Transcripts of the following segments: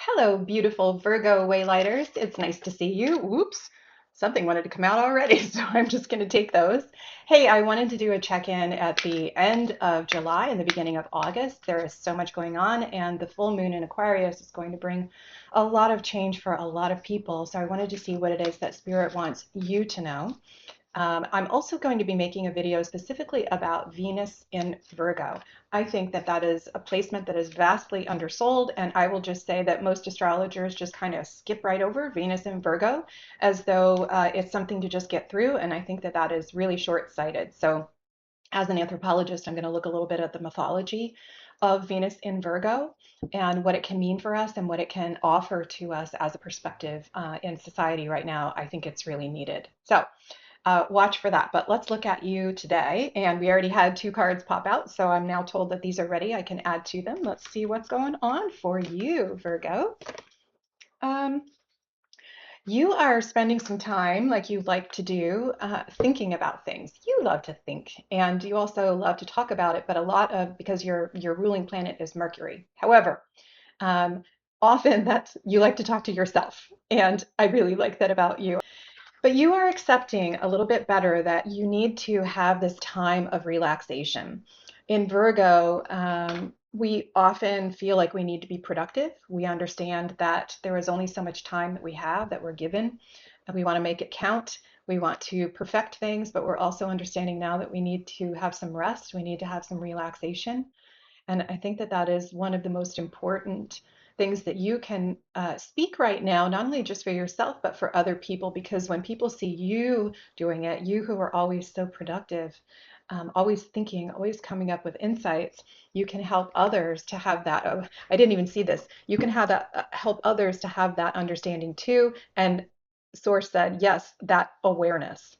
Hello, beautiful Virgo waylighters. It's nice to see you. Whoops, something wanted to come out already, so I'm just going to take those. Hey, I wanted to do a check-in at the end of July and the beginning of August. There is so much going on, and the full moon in Aquarius is going to bring a lot of change for a lot of people. So I wanted to see what it is that Spirit wants you to know. I'm also going to be making a video specifically about Venus in Virgo. I think that that is a placement that is vastly undersold, and I will just say that most astrologers just kind of skip right over Venus in Virgo as though it's something to just get through, and I think that that is really short-sighted. So as an anthropologist, I'm going to look a little bit at the mythology of Venus in Virgo and what it can mean for us and what it can offer to us as a perspective in society right now. I think it's really needed. So watch for that. But let's look at you today. And we already had two cards pop out, so I'm now told that these are ready. I can add to them. Let's see what's going on for you, Virgo. Um, you are spending some time, like you like to do, thinking about things. You love to think, and you also love to talk about it. But a lot of because your ruling planet is Mercury. However, um, often that's you like to talk to yourself, and I really like that about you. But you are accepting a little bit better that you need to have this time of relaxation. In Virgo, we often feel like we need to be productive. We understand that there is only so much time that we have that we're given, and we want to make it count. We want to perfect things, but we're also understanding now that we need to have some rest. We need to have some relaxation. And I think that that is one of the most important things that you can speak right now, not only just for yourself, but for other people. Because when people see you doing it, you who are always so productive, always thinking, always coming up with insights, you can help others to have that. Oh, I didn't even see this. You can have that, help others to have that understanding too. And Source said, yes, that awareness.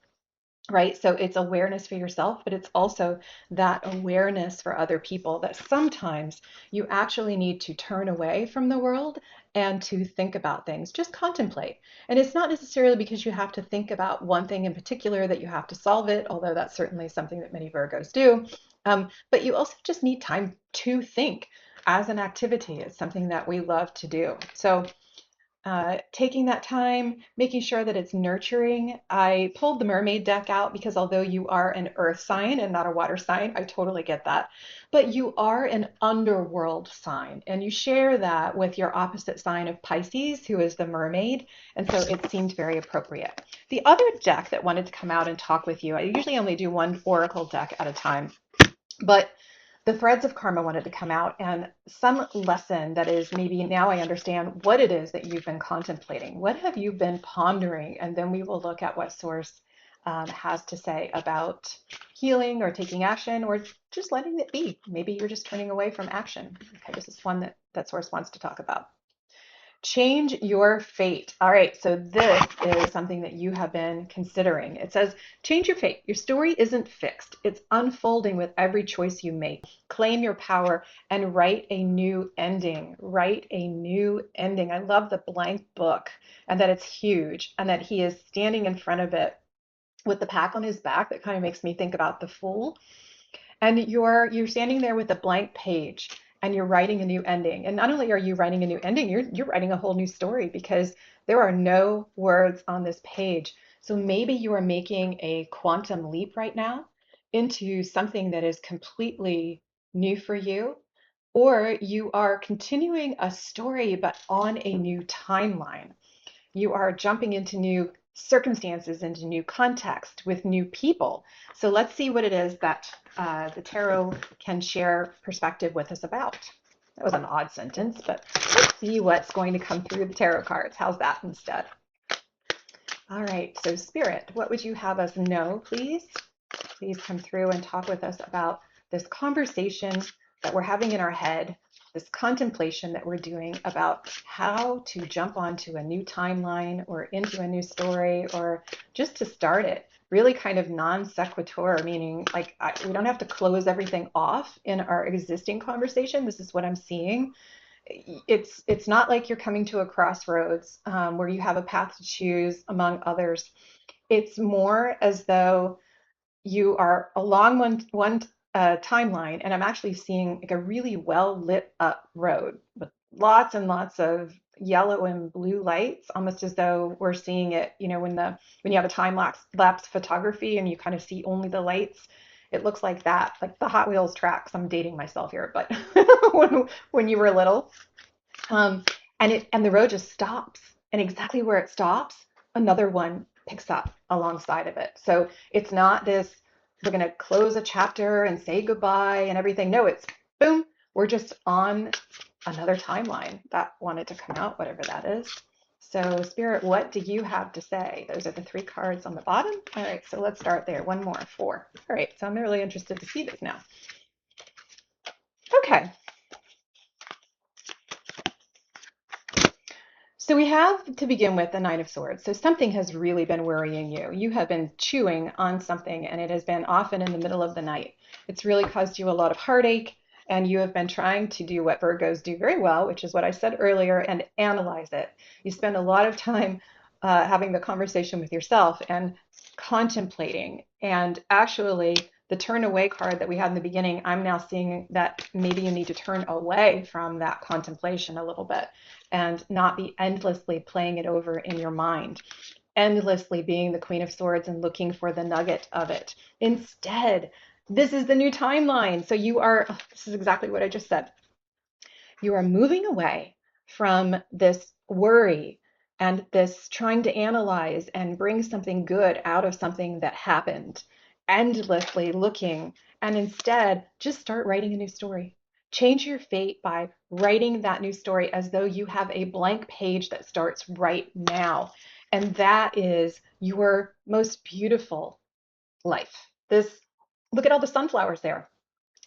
Right. So it's awareness for yourself, but it's also that awareness for other people that sometimes you actually need to turn away from the world and to think about things, just contemplate. And it's not necessarily because you have to think about one thing in particular that you have to solve it, although that's certainly something that many Virgos do. But you also just need time to think as an activity. It's something that we love to do. So taking that time, making sure that it's nurturing. I pulled the mermaid deck out because although you are an earth sign and not a water sign, I totally get that. But you are an underworld sign, and you share that with your opposite sign of Pisces, who is the mermaid. And so it seemed very appropriate. The other deck that wanted to come out and talk with you, I usually only do one oracle deck at a time, but the threads of karma wanted to come out and some lesson that is maybe now I understand what it is that you've been contemplating. What have you been pondering? And then we will look at what Source has to say about healing or taking action or just letting it be. Maybe you're just turning away from action. Okay, this is one that Source wants to talk about. Change your fate. All right, so this is something that you have been considering. It says, change your fate. Your story isn't fixed. It's unfolding with every choice you make. Claim your power and write a new ending. Write a new ending. I love the blank book and that it's huge and that he is standing in front of it with the pack on his back. That kind of makes me think about the Fool, and you're standing there with a blank page and you're writing a new ending. And not only are you writing a new ending, you're writing a whole new story because there are no words on this page. So maybe you are making a quantum leap right now into something that is completely new for you, or you are continuing a story but on a new timeline. You are jumping into new circumstances, into new context with new people. So let's see what it is that the tarot can share perspective with us about. That was an odd sentence, but let's see what's going to come through the tarot cards. How's that instead? All right, so Spirit, what would you have us know, please? Please come through and talk with us about this conversation that we're having in our head, this contemplation that we're doing about how to jump onto a new timeline or into a new story or just to start it. Really kind of non sequitur, meaning like we don't have to close everything off in our existing conversation. This is what I'm seeing. It's not like you're coming to a crossroads where you have a path to choose among others. It's more as though you are along one timeline, and I'm actually seeing like a really well lit up road with lots and lots of yellow and blue lights, almost as though we're seeing it, when you have a time lapse photography and you kind of see only the lights. It looks like that, like the Hot Wheels tracks. I'm dating myself here, but when you were little, um, and the road just stops, and exactly where it stops, another one picks up alongside of it. So it's not this, we're going to close a chapter and say goodbye and everything. No, it's boom, we're just on another timeline that wanted to come out, whatever that is. So, Spirit, what do you have to say? Those are the 3 cards on the bottom. All right, so let's start there. One more, 4. All right, so I'm really interested to see this now. Okay. So we have to begin with the Nine of Swords. So something has really been worrying you. You have been chewing on something, and it has been often in the middle of the night. It's really caused you a lot of heartache, and you have been trying to do what Virgos do very well, which is what I said earlier, and analyze it. You spend a lot of time having the conversation with yourself and contemplating. And actually, the turn away card that we had in the beginning, I'm now seeing that maybe you need to turn away from that contemplation a little bit and not be endlessly playing it over in your mind, endlessly being the Queen of Swords and looking for the nugget of it. Instead, this is the new timeline. So this is exactly what I just said. You are moving away from this worry and this trying to analyze and bring something good out of something that happened, endlessly looking, and instead just start writing a new story. Change your fate by writing that new story as though you have a blank page that starts right now. And that is your most beautiful life. Look at all the sunflowers there.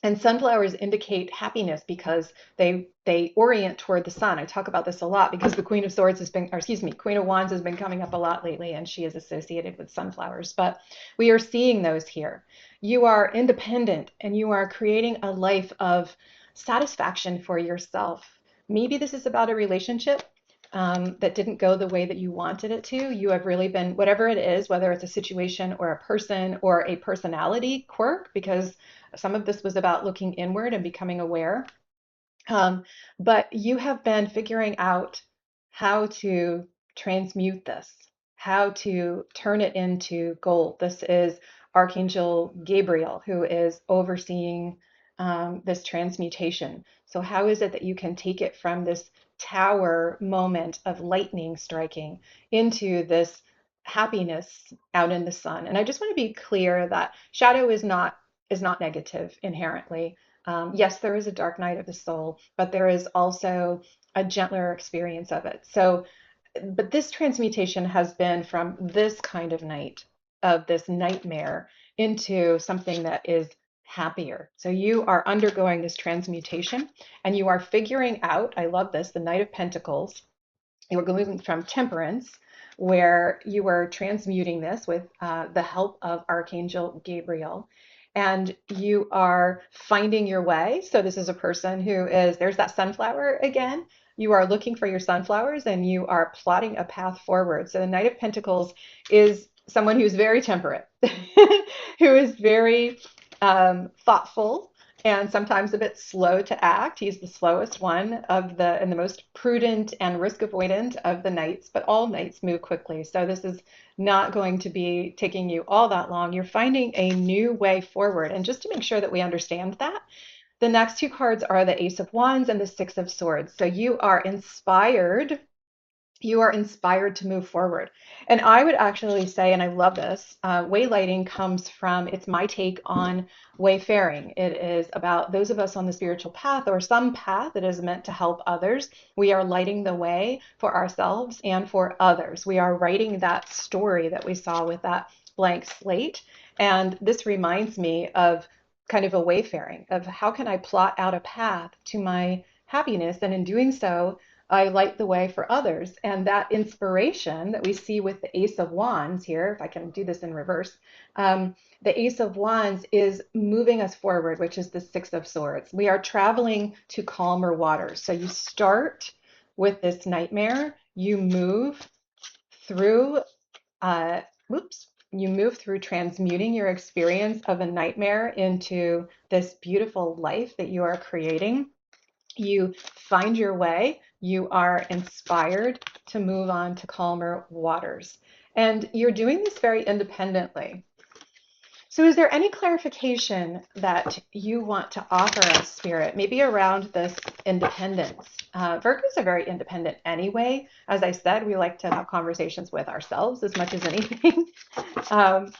And sunflowers indicate happiness because they orient toward the sun. I talk about this a lot because the Queen of Swords has been, or excuse me, Queen of Wands has been coming up a lot lately, and she is associated with sunflowers. But we are seeing those here. You are independent and you are creating a life of satisfaction for yourself. Maybe this is about a relationship that didn't go the way that you wanted it to. You have really been, whatever it is, whether it's a situation or a person or a personality quirk, because some of this was about looking inward and becoming aware. But you have been figuring out how to transmute this, how to turn it into gold. This is Archangel Gabriel who is overseeing this transmutation. So, how is it that you can take it from this tower moment of lightning striking into this happiness out in the sun? And I just want to be clear that shadow is not negative inherently. Yes, there is a dark night of the soul, but there is also a gentler experience of it. So, but this transmutation has been from this kind of night, of this nightmare, into something that is happier. So you are undergoing this transmutation and you are figuring out, I love this, the Knight of Pentacles. You are going from temperance, where you are transmuting this with the help of Archangel Gabriel, and you are finding your way. So this is a person who is, there's that sunflower again. You are looking for your sunflowers and you are plotting a path forward. So the Knight of Pentacles is someone who's very temperate, who is very thoughtful, and sometimes a bit slow to act. He's the slowest one and the most prudent and risk avoidant of the knights, but all knights move quickly. So this is not going to be taking you all that long. You're finding a new way forward. And just to make sure that we understand that, the next 2 cards are the Ace of Wands and the Six of Swords. So you are inspired. You are inspired to move forward. And I would actually say, and I love this, waylighting comes from, it's my take on wayfaring. It is about those of us on the spiritual path or some path that is meant to help others. We are lighting the way for ourselves and for others. We are writing that story that we saw with that blank slate. And this reminds me of kind of a wayfaring of how can I plot out a path to my happiness. And in doing so, I light the way for others. And that inspiration that we see with the Ace of Wands here, if I can do this in reverse, the Ace of Wands is moving us forward, which is the Six of Swords. We are traveling to calmer waters. So you start with this nightmare, you move through, you move through transmuting your experience of a nightmare into this beautiful life that you are creating. You find your way you are inspired to move on to calmer waters. And you're doing this very independently. So, is there any clarification that you want to offer us, Spirit, maybe around this independence? Virgos are very independent anyway. As I said, we like to have conversations with ourselves as much as anything. um,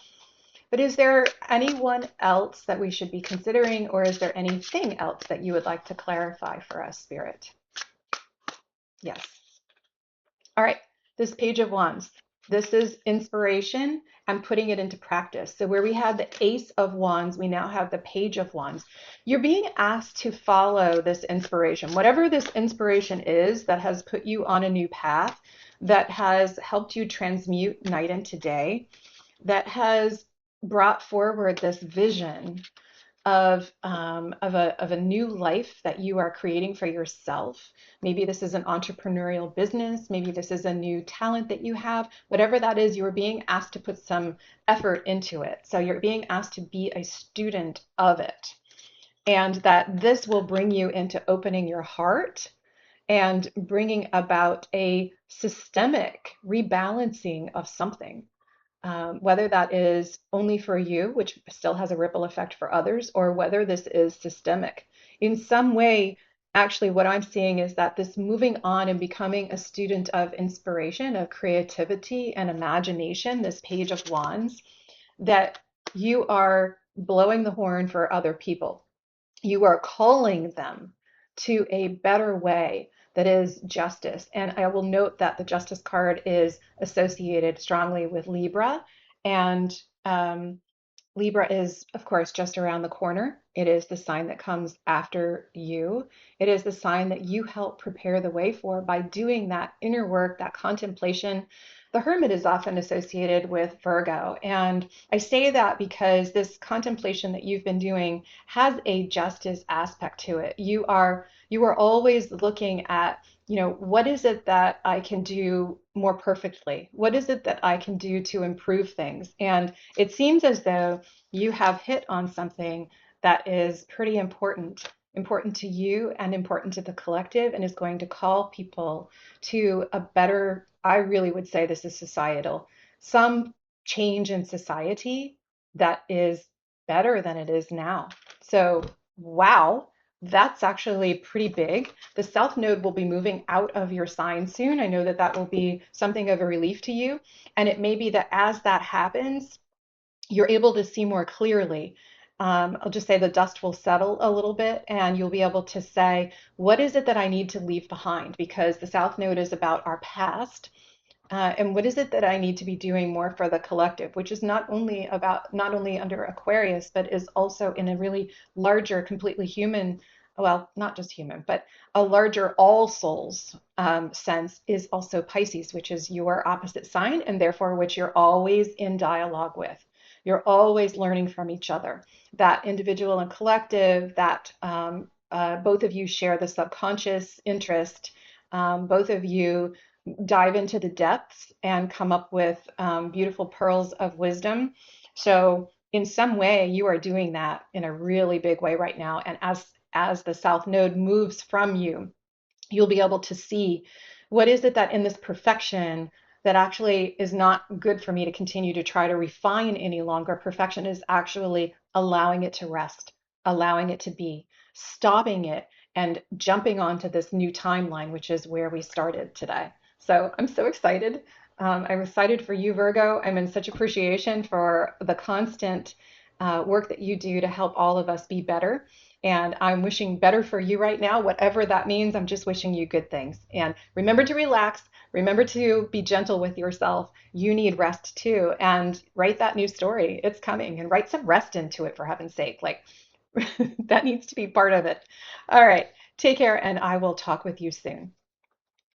but is there anyone else that we should be considering, or is there anything else that you would like to clarify for us, Spirit? Yes. All right, this Page of Wands. This is inspiration and putting it into practice. So where we had the Ace of Wands, we now have the Page of Wands. You're being asked to follow this inspiration, whatever this inspiration is that has put you on a new path, that has helped you transmute night into day, that has brought forward this vision of a new life that you are creating for yourself. Maybe this is an entrepreneurial business. Maybe this is a new talent that you have. Whatever that is, you are being asked to put some effort into it. So you're being asked to be a student of it. And that this will bring you into opening your heart and bringing about a systemic rebalancing of something, whether that is only for you, which still has a ripple effect for others, or whether this is systemic. In some way, actually, what I'm seeing is that this moving on and becoming a student of inspiration, of creativity and imagination, this Page of Wands, that you are blowing the horn for other people. You are calling them to a better way that is justice. And I will note that the justice card is associated strongly with Libra. And Libra is, of course, just around the corner. It is the sign that comes after you. It is the sign that you help prepare the way for by doing that inner work, that contemplation. The Hermit is often associated with Virgo. And I say that because this contemplation that you've been doing has a justice aspect to it. You are always looking at, what is it that I can do more perfectly? What is it that I can do to improve things? And it seems as though you have hit on something that is pretty important to you and important to the collective, and is going to call people to a better, I really would say this is societal, some change in society that is better than it is now. So, wow, that's actually pretty big. The South Node will be moving out of your sign soon. I know that that will be something of a relief to you. And it may be that as that happens, you're able to see more clearly. I'll just say the dust will settle a little bit and you'll be able to say, what is it that I need to leave behind? Because the South Node is about our past. And what is it that I need to be doing more for the collective, which is not only under Aquarius, but is also in a really larger, completely human, well, not just human, but a larger all souls sense, is also Pisces, which is your opposite sign, and therefore which you're always in dialogue with. You're always learning from each other. That individual and collective, that both of you share the subconscious interest. Both of you dive into the depths and come up with beautiful pearls of wisdom. So in some way, you are doing that in a really big way right now. And as the South Node moves from you, you'll be able to see what is it that in this perfection that actually is not good for me to continue to try to refine any longer. Perfection is actually allowing it to rest, allowing it to be, stopping it, and jumping onto this new timeline, which is where we started today. So I'm so excited. I'm excited for you, Virgo. I'm in such appreciation for the constant work that you do to help all of us be better. And I'm wishing better for you right now, whatever that means. I'm just wishing you good things. And remember to relax. Remember to be gentle with yourself. You need rest too. And write that new story. It's coming. And write some rest into it, for heaven's sake. Like, that needs to be part of it. All right. Take care. And I will talk with you soon.